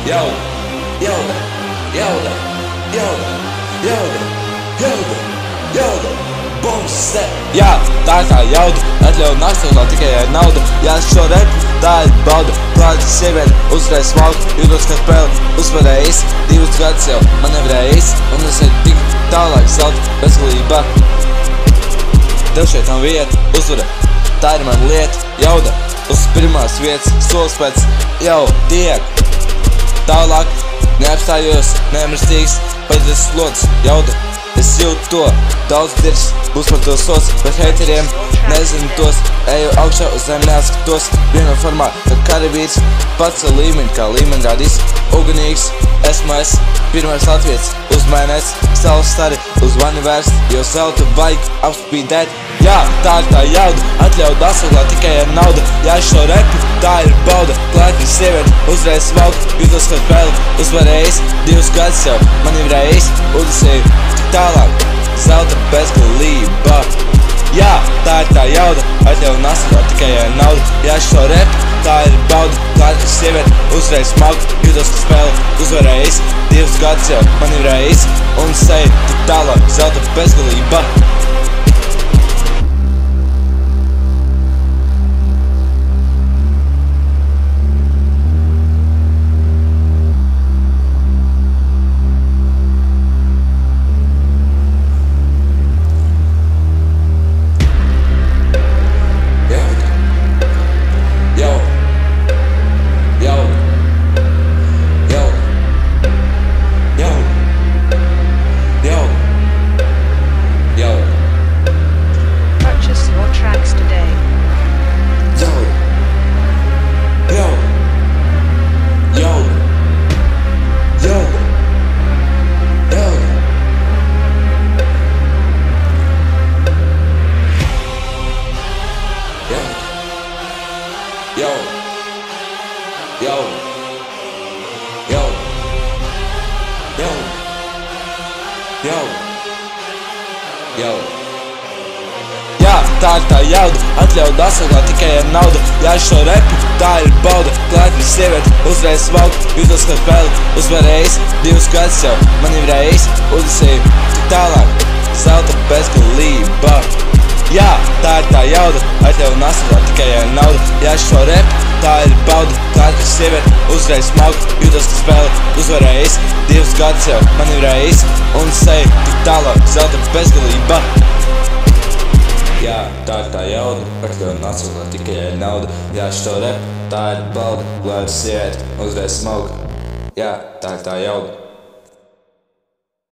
jauda, jauda, jauda, jauda, jauda, jauda, jauda, bums, jā, tā ir tā jauda, atļauj nakstotā tikai ar naudu, jā, šo repu, tā ir bauda, klāta sieviete, uzvarēja smalku, jūtos kā spēle, uzvarēja īsi, 2 gadus jau, man nevarēja īsi, un es eju tik tālāk zelta, bezgalībā. Tev šeit nav vieta, uzvara, tā ir man lieta, jauda, uz pirmās vietas, solis pēc jau tiek. Tālāk, neapstājos, neamristīgs, pēc slods, jauda, es jūtu to, daudz dirs, būs par to sots, bet heiteriem nezinu tos, eju augšā uz zem neatskatos, vienā formā, kad karavīrs, pats ar līmeni, kā līmeni rādīs, ugunīgs, esmu es, pirmais latvietis, uzmainēts, savs stari, uz vani vērst, jo zeltu vajag apspīdēt. Jā, tā ir tā jauda, atļauj dasaglā tikai ar naudu, jā, šo repu, tā ir bauda, klātīs sievieti, uzvarēja smalku, jūtos kā spēle, uzvarējis, 2 gadus jau, man nevarēja īsti, udusēju tik tālāk, zelta bezgalība. Jā, tā ir tā jauda, atļauj dasaglā tikai ar naudu, jā, šo repu, tā ir bauda, klātīs sievieti, uzvarēja smalku, jūtos kā spēle, uzvarējis, 2 gadus jau, man nevarēja īsti, udusēju tik tālāk, zelta bezgalība. Jā, tā ir tā jauda, atļauj dasaglā tikai ar naudu, jā, šo repu, tā ir bauda, klātīs sievieti, uzvarēja smalku, jūtos kā spēle, uzvarējis, 2 gadus jau, man nevarēja īsti, udusēju tik tālāk, zelta bezgalība. Jā, tā ir tā jauda, atļauj dasaglā tikai ar naudu, jā, šo repu, tā ir bauda, klātīs sievieti, uzvarēja smalku, jūtos kā spēle, uzvarējis, 2 gadus jau, man nevarēja īsti, udusēju tik tālāk, zelta bezgalība. Jā, tā ir tā jauda, atļauj dasaglā tikai ar naudu, jā, šo repu, tā ir bauda, klātīs sievieti, uzvarēja smalku, jā, tā ir tā jauda.